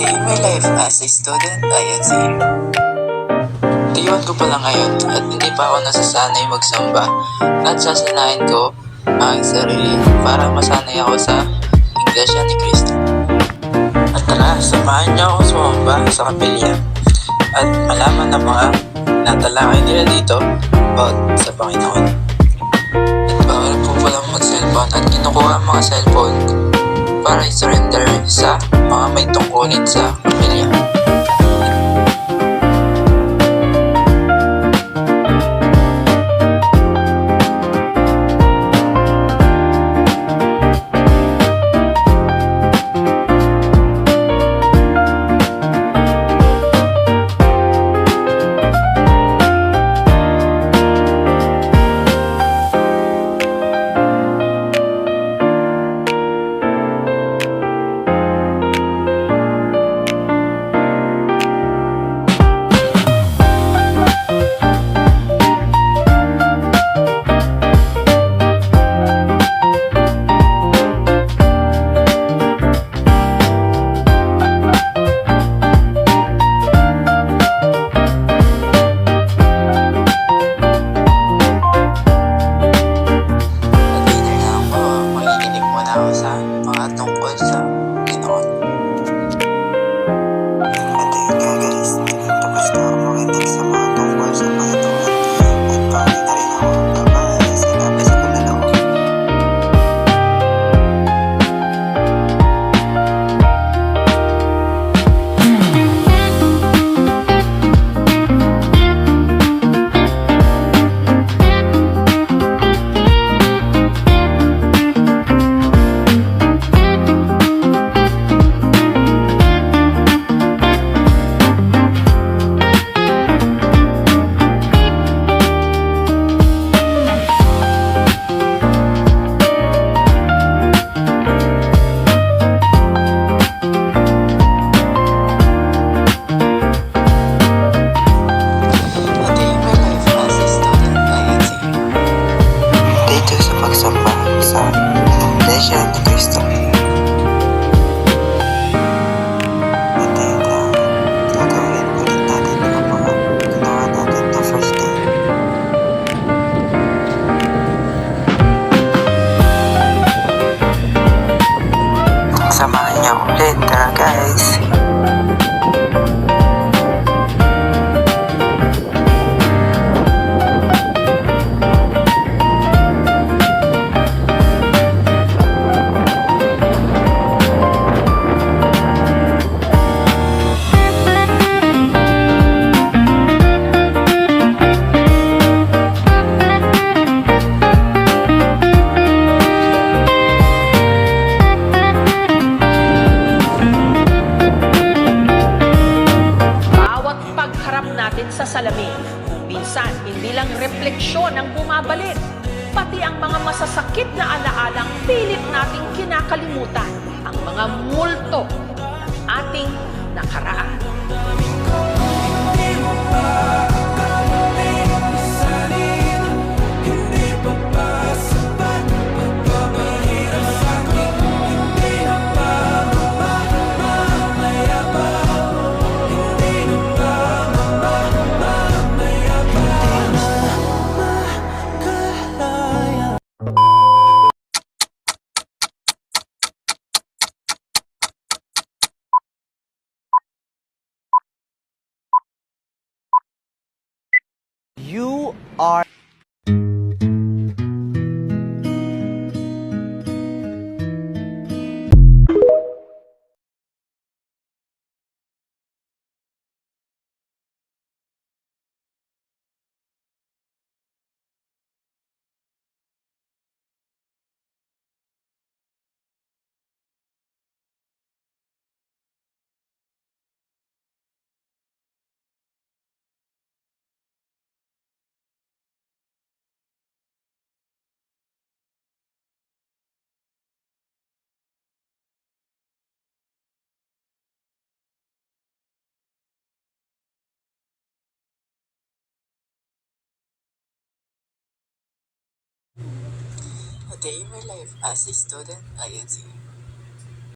day in my life as a student, ayan si Tiyuan ko pala ngayon at hindi pa ako nasasanay magsamba at sasanayin ko ang sarili para masanay ako sa Iglesia ni Cristo. At tara, samahan niyo ako sumamba sa kapilya at malaman ang mga natalakay nila dito about sa Panginoon. At bawal po palang mag-cellphone at kinukuha ang mga cellphone para i-surrender sa mga may tungkulin sa pamilya. Ako sa mga tungkol sa Panginoon. At yun nga guys, tapos na ako makinig sa mga tungkol sa Panginoon at pauwi na rin ako. Bye-bye, sinabi sa kalalaw. Pagsamba sa Iglesia ni Cristo. At yun lang, gagawin ulit natin yung mga ginawa natin na first day. Samahan niyo ulit, tara guys! Sa salamin, minsan hindi lang refleksyon ang bumabalik, pati ang mga masasakit na alaalang pilit nating kinakalimutan, ang mga multo ng ating nakaraan. You are A day in my life as a student, ayan si